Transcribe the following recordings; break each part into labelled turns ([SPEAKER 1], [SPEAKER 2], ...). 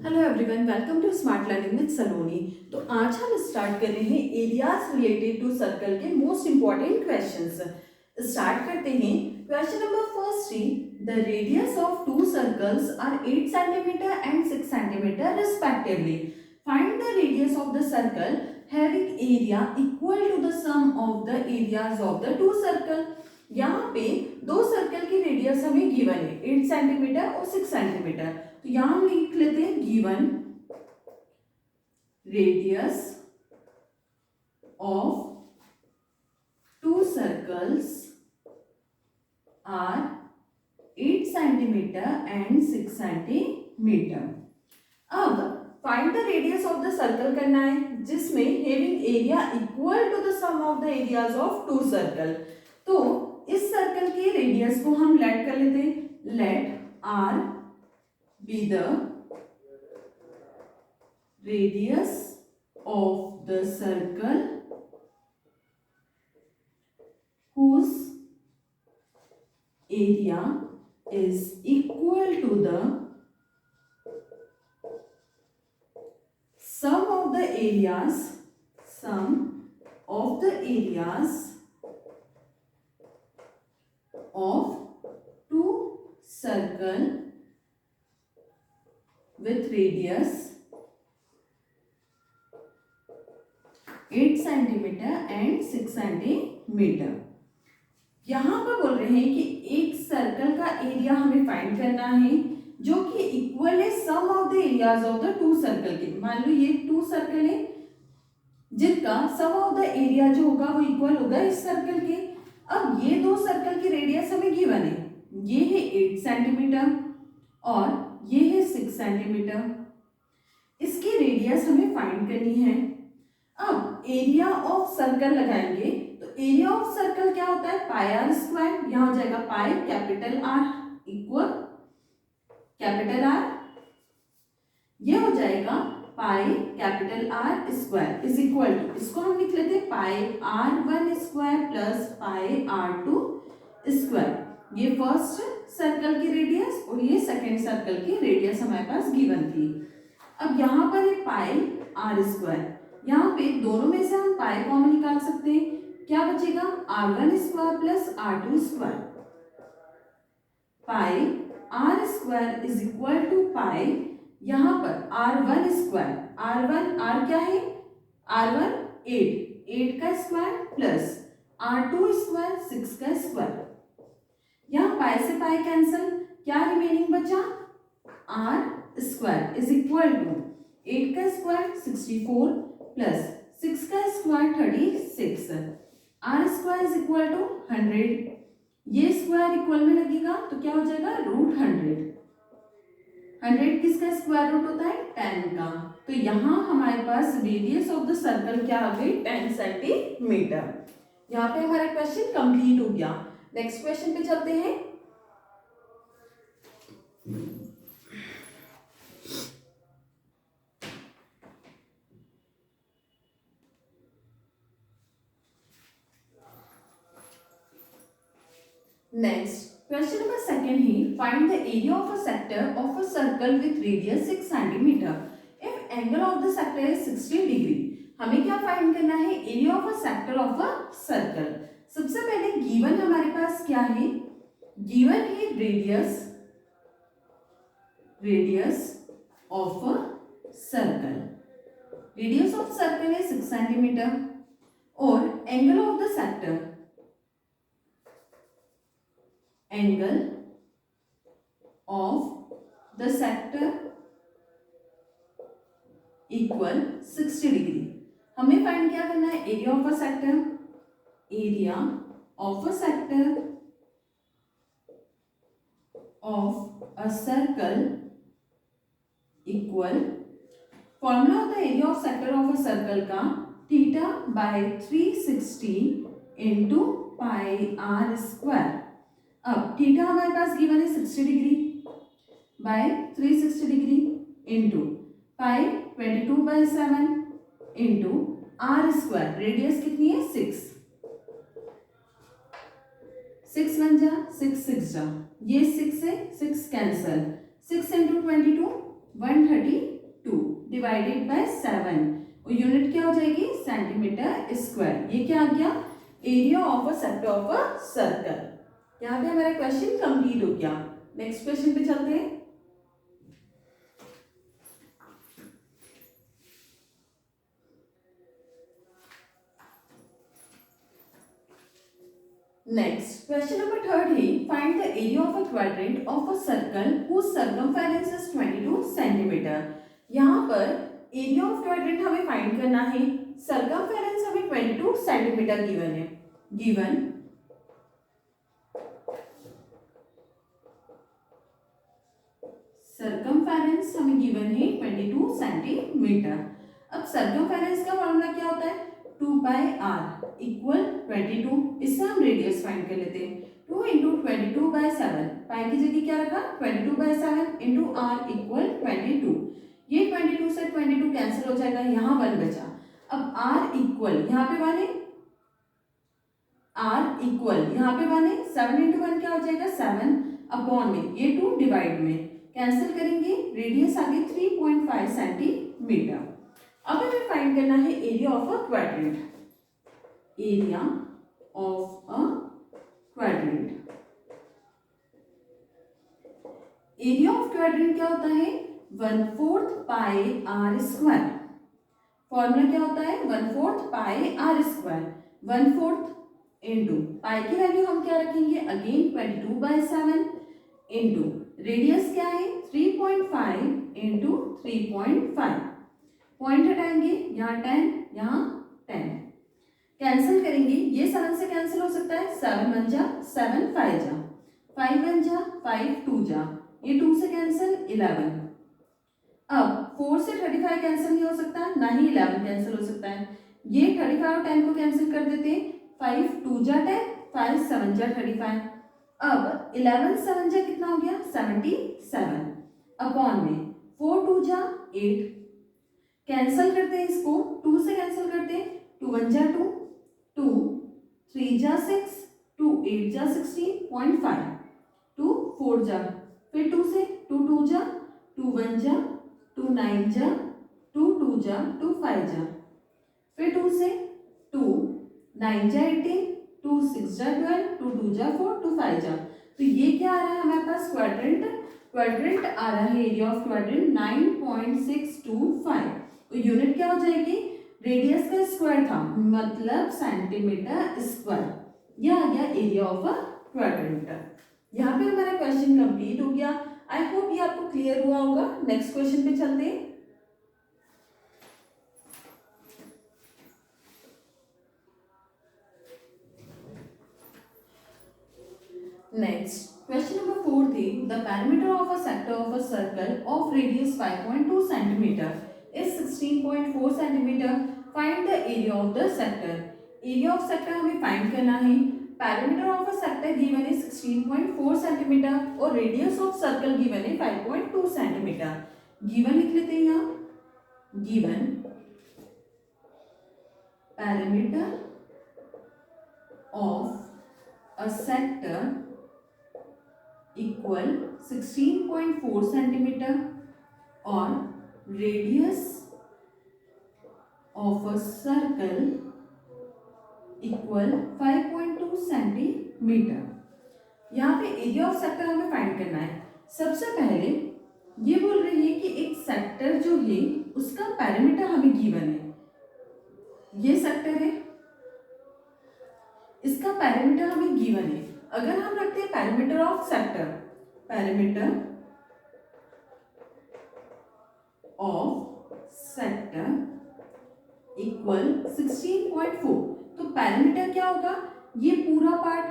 [SPEAKER 1] Hello everyone, welcome to smart learning with Saloni. तो आज हम स्टार्ट कर रहे हैं एरियाज रिलेटेड टू सर्कल के मोस्ट इंपॉर्टेंट क्वेश्चंस। स्टार्ट करते हैं। क्वेश्चन नंबर फर्स्ट ही, the radius of two circles are 8 centimetre and 6 centimetre respectively. Find the radius of the circle having area equal to the sum of the areas of the two circle. यहाँ पे दो circle की radius हमें given है 8 centimetre और 6 centimetre. तो यहां हम लिख लेते हैं given radius of two circles are 8 centimetre and 6 centimetre. अब find the radius of the circle करना है जिसमें having area equal to the sum of the areas of two circle. तो इस सर्कल के रेडियस को हम लेट कर लेते हैं। Let r be the radius of the circle whose area is equal to the sum of the areas of two circle with radius 8 centimetre and 6 centimetre. यहां पर बोल रहे हैं कि एक सर्कल का एरिया हमें फाइंड करना है जो कि इक्वल है sum of the areas of the two circle के। मान लो ये टू सर्कल है जिनका सम ऑफ द एरिया जो होगा वो इक्वल होगा इस सर्कल के। अब ये दो सर्कल की रेडियस हमें गिवन है, ये है 8 सेंटीमीटर और ये है 6 सेंटीमीटर। इसकी रेडियस हमें फाइंड करनी है। अब एरिया ऑफ सर्कल लगाएंगे तो एरिया ऑफ सर्कल क्या होता है, पाई आर स्क्वायर। यहां हो जाएगा pi capital R equal capital R, ये हो जाएगा pi capital R square is equal to, इसको हम लिख लेते हैं pi r1 square plus pi r2 square. ये फर्स्ट सर्कल की रेडियस और ये सेकेंड सर्कल की रेडियस हमारे पास गिवन थी। अब यहाँ पर है पाई आर स्क्वायर, यहाँ पे दोनों में से हम पाई कॉमन निकाल सकते हैं। क्या बचेगा, r1 square plus r2 square. Pi r square is equal to pi, यहाँ पर r1 स्क्वायर, r1 r क्या है, r1 8 का स्क्वायर प्लस r2 स्क्वायर 6 का स्क्वायर। यहाँ पाई से पाई कैंसल, क्या रिमेनिंग बचा, r square is equal to 8 का स्क्वायर 64 प्लस 6 का square 36। R square is equal to 100, ये स्क्वायर इक्वल में लगेगा तो क्या हो जाएगा रूट 100। 100 किसका स्क्वायर रूट होता है, 10 का। तो यहाँ हमारे पास रेडियस ऑफ द सर्कल क्या आ गई, 10 सेंटीमीटर। यहाँ पे हमारा क्वेश्चन कंप्लीट हो गया। नेक्स्ट क्वेश्चन पे चलते हैं। Next question number second he, find the area of a sector of a circle with radius 6 centimetre if angle of the sector is 60 degree. हमें क्या फाइंड करना है, area of a sector of a circle. सबसे पहले given हमारे पास क्या है, given है radius of a circle. Radius of circle है 6 सेंटीमीटर और angle of the sector, angle of the sector equal 60 degree. हमें फाइंड क्या करना है, area of a sector, area of a sector of a circle equal, formula होता है area of sector of a circle का theta by 360 into pi r square. अब theta हमारे पास गिवन है 60 degree by 360 degree into pi 22/7 into r square, radius कितनी है 6, 6 1 जा 6 6 जा, ये 6 से 6 कैंसल, 6 इंटू 22 130 2 डिवाइडेड बाय 7 और यूनिट क्या हो जाएगी सेंटीमीटर स्क्वायर। ये क्या आ गया area of a sector of a circle. यहाँ पे हमारा क्वेश्चन कंप्लीट हो गया। नेक्स्ट क्वेश्चन पे चलते हैं। नेक्स्ट क्वेश्चन नंबर 3 है find the area of a quadrant of a circle whose circumference is 22 centimetre. यहाँ पर एरिया ऑफ क्वाड्रेंट हमें फाइंड करना है, सर्कमफेरेंस हमें 22 सेंटीमीटर गिवन है। गिवन सर्कमफेरेंस हमें गिवन है 22 सेंटीमीटर। अब सर्कमफेरेंस का फॉर्मूला क्या होता है 2 पाई आर इक्वल 22। इससे हम रेडियस फाइंड कर लेते हैं 2 इंटू 22 बाय 7। पाई की जगह क्या रखा 22 बाय 7 इंटू आर इक्वल 22। ये 22 से 22 कैंसिल हो जाएगा, यहाँ 1 बचा। अब आर इक्वल यहाँ पे 1 है, आर इक्वल यहाँ पे 1 है, 7 इंटू 1 क्या हो जाएगा 7 अपॉन में ये 2 डिवाइड में कैंसिल करेंगे, रेडियस आ गई 3.5 सेंटीमीटर। अब हमें फाइंड करना है area of a quadrant. Area of a quadrant, area of quadrant क्या होता है 1/4 पाई आर स्क्वायर। फॉर्मूला क्या होता है 1/4 पाई आर स्क्वायर। 1/4 इंटू पाई की वैल्यू हम क्या रखेंगे अगेन 22 बाय 7 इंटू रेडियस क्या है 3.5 इंटू 3.5। पॉइंट हटाएंगे यहाँ 10 यहाँ 10 कैंसिल करेंगे, ये 7 से कैंसिल हो सकता है 7 1 जा 7 5 जा 5 1 जा 5 2 जा ये 2 से कैंसिल 11। अब 4 से 35 कैंसिल नहीं हो सकता, ना ही 11 कैंसिल हो सकता है। ये 35 और 10 को कैंसिल कर देते हैं 5 2 जा 10 5 7 जा 35। अब 11 7 जा कितना हो गया 77 अपॉन में 4 2 जा 8 कैंसिल करते हैं इसको 2 से कैंसिल करते हैं 2 1 जा 2 2 3 जा 6 2 8 जा 16.5 2 4 जा फिर 2 से 2 2 जा 2 1 जा 2 9 जा 2 2 जा 2 5 जा फिर 2 से 2 9 जा 18 2 6 जा 12 2 2 जा 4 2 5 जा। तो ये क्या आ रहा है हमारे पास क्वाड्रेंट आ रहा है एरिया ऑफ क्वाड्रेंट 9.625। तो यूनिट क्या हो जाएगी रेडियस का स्क्वायर था मतलब सेंटीमीटर स्क्वायर। यह आ गया एरिया ऑफ अ क्वाड्रेंट। यहाँ पे हमारा क्वेश्चन कंप्लीट हो गया। आई होप ये आपको क्लियर हुआ होगा। नेक्स्ट क्वेश्चन पे चलते हैं। नेक्स्ट क्वेश्चन नंबर 4 थी the parameter of a sector of a circle of radius 5.2 centimetre is 16.4 centimetre. Find the area of the sector. Area of sector हमें फाइंड करना है। Parameter of a sector given है 16.4 centimetre और radius of circle given है 5.2 centimetre. Given लिख लेते हैं यहाँ given parameter of a sector equal 16.4 centimetre और radius of a circle equal 5.2 centimetre. यहाँ पे एरिया ऑफ सेक्टर हमें फाइंड करना है। सबसे पहले ये बोल रही है कि एक सेक्टर जो है उसका पैरामीटर हमें गिवन है। ये सेक्टर है, इसका पैरामीटर हमें गिवन है। अगर हम रखते हैं parameter of sector, parameter of sector equal 16.4, तो पैरामीटर क्या होगा ये पूरा पार्ट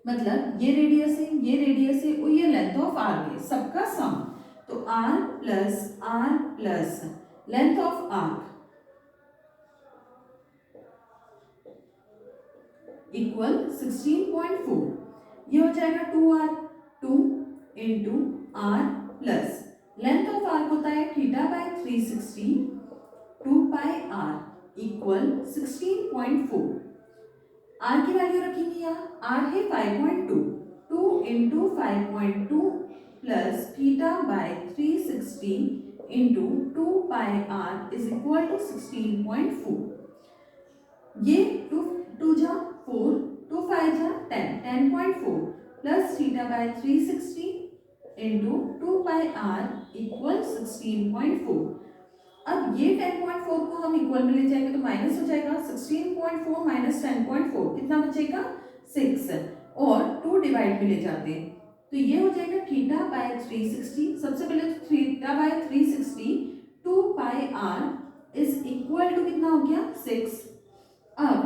[SPEAKER 1] मतलब ये रेडियस है ये रेडियस है और ये लेंथ ऑफ आर्क है सबका सम। तो r plus length of arc equal 16.4। ये हो जाएगा 2r 2 into r plus length of arc होता है theta by 360 2 pi r equal 16.4। R की वैल्यू रखेंगे यहाँ आर है 5.2 2 into 5.2 plus theta by 360 into 2πr is equal to 16.4। ये 2 जा 4, 2 5 जा 10, 10.4 plus theta by 360 into 2πr equal 16.4। अब ये 10.4 को हम इक्वल में ले जाएंगे तो माइनस हो जाएगा, 16.4 माइनस 10.4 कितना बचेगा 6, और 2 डिवाइड में ले जाते हैं तो ये हो जाएगा थीटा बाय 360। सबसे पहले theta by 360 2πr is equal to कितना हो गया 6। अब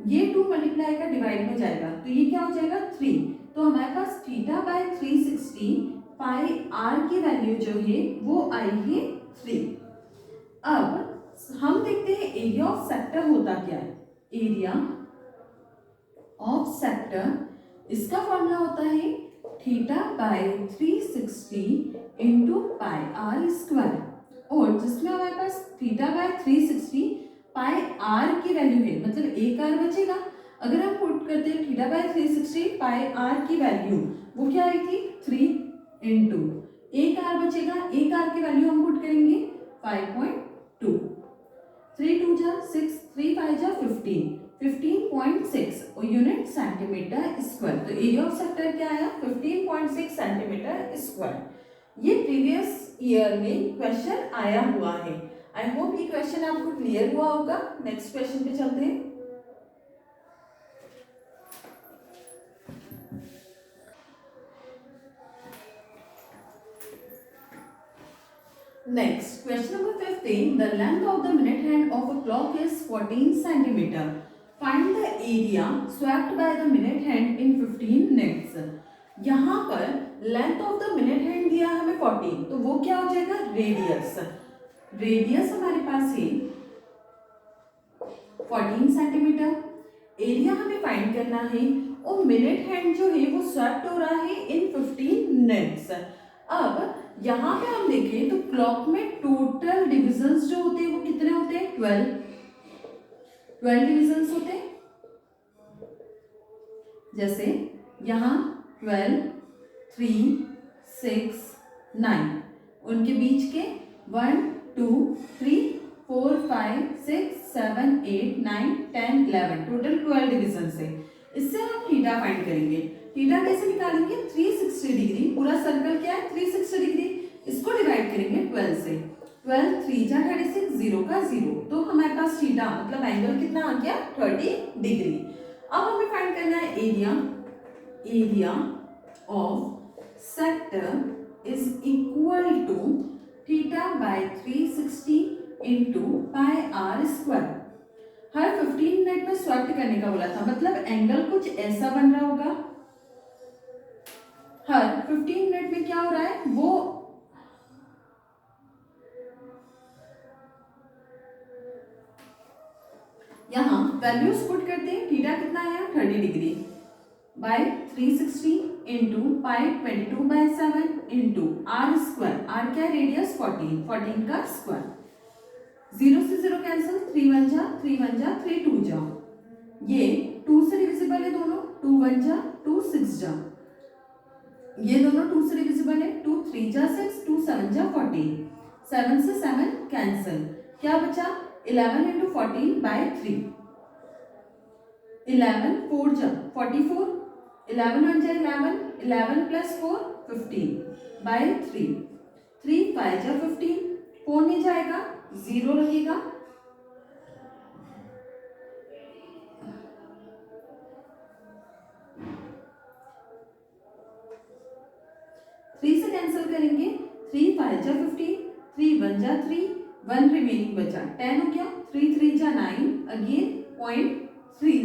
[SPEAKER 1] ये 2 मल्टीप्लाई का डिवाइड में जाएगा तो ये क्या हो जाएगा 3, तो हमारे पास थीटा बाय 360 पाई आर की वैल्यू जो है वो आई है 3। अब हम देखते हैं एरिया ऑफ सेक्टर होता क्या है। एरिया ऑफ सेक्टर, इसका फॉर्मूला होता है theta by 360 into pi r square, और जिसमें हमारे पास थीटा बाय 360 पाई आर की वैल्यू है, मतलब एक आर बचेगा। अगर हम पुट करते हैं थीटा बाय 360 पाई आर की वैल्यू वो क्या आई थी 3 इंटू एक आर बचेगा, एक आर की वैल्यू हम पुट करेंगे 5.2, 3 2 जा 6, 3 5 जा 15, 15.6 और यूनिट सेंटीमीटर स्क्वायर। तो एरिया ऑफ सेक्टर क्या आया 15.6 सेंटीमीटर स्क्वायर। ये प्रीवियस ईयर में क्वेश्चन आया हुआ है। आई होप ये क्वेश्चन आपको क्लियर हुआ होगा। नेक्स्ट क्वेश्चन पे चलते हैं। Next, question number 15. The length of the minute hand of a clock is 14 centimeter. Find the area swept by the minute hand in 15 minutes. यहाँ पर length of the minute hand दिया हमें 14, तो वो क्या हो जाएगा रेडियस। रेडियस हमारे पास है 14 सेंटीमीटर। एरिया हमें फाइंड करना है और मिनट हैंड जो है वो स्वेप्ट हो रहा है इन 15 मिनट्स। अब यहाँ पे हम देखें तो क्लॉक में टोटल डिविजन्स जो होते हैं वो कितने होते हैं 12 डिविजन्स होते हैं। जैसे यहाँ 12, 3, 6, 9, उनके बीच के 1 2 3 4 5 6 7 8 9 10 11 टोटल 12 डिविजन्स है। इससे हम थीटा फाइंड करेंगे। थीटा कैसे निकालेंगे 360 डिग्री, पूरा सर्कल क्या है 360 डिग्री, इसको डिवाइड करेंगे 12 से। 12 3 जा 36, 0 का 0, तो हमारे पास थीटा मतलब एंगल कितना आ गया 30 डिग्री। अब हमें फाइंड करना है area. Area of sector is equal to theta by 360 into pi r square. हर 15 मिनट में स्वैप्ट करने का बोला था, मतलब एंगल कुछ ऐसा बन रहा होगा। हर 15 मिनट में क्या हो रहा है वो यहाँ वैल्यूज पुट करते हैं। थीटा कितना आया 30 degree by 360 into pi 22/7 into r square. R क्या है रेडियस 14 का स्क्वायर। 0 से 0 कैंसिल, 3 1 जा 3 1 जा 3 2 जा, ये 2 से डिविजिबल है दोनों, 2 1 जा 2 6 जा, ये दोनों 2 से डिविजिबल है, 2 3 जा 6 2 7 जा 14, 7 से 7 कैंसिल, क्या बचा 11 इंटू 14/3, 11 4 जा 44, 11 1 जा 11, 11 प्लस 4 15/3, 3 5 जा 15, 4 नहीं जाएगा 0 लगेगा, 3 से कैंसिल करेंगे, 3 5 जा 15, 3 1 जा 3, 1 रिमेनिंग बचा 10 हो गया, 3 3 जा 9, अगेन 0.3,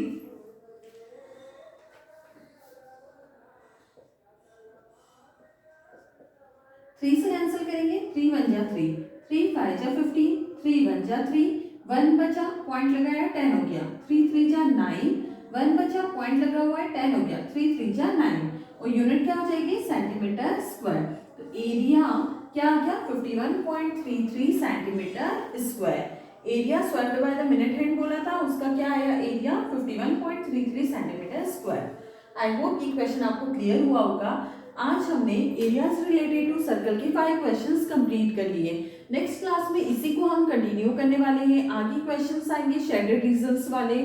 [SPEAKER 1] 3 से कैंसिल करेंगे, 3 1 जा 3, 3 5 जा 15, 3 1 जा 3, 1 बचा पॉइंट लगाया 10 हो गया, 3 3 जा 9, 1 बचा पॉइंट लगा हुआ है 10 हो गया, 3 3 जा 9 और यूनिट क्या हो जाएगी सेंटीमीटर स्क्वायर। तो एरिया क्या आ गया 51.33 centimetre square. Area swept by the minute hand बोला था, उसका क्या आया area 51.33 centimetre square. I hope ये क्वेश्चन आपको क्लियर हुआ होगा। आज हमने एरियाज रिलेटेड टू सर्कल के 5 क्वेश्चंस कंप्लीट कर लिए। नेक्स्ट क्लास में इसी को हम कंटिन्यू करने वाले हैं। आगे क्वेश्चंस आएंगे शेडेड रीजन्स वाले,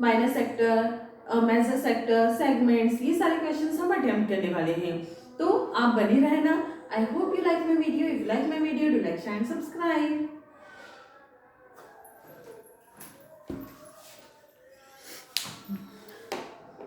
[SPEAKER 1] minor sector, major sector, segments, ये सारे क्वेश्चंस हम अटेम्प्ट करने वाले हैं। तो आप बने रहना। I hope you like my video. If you like my video, do like, share and subscribe.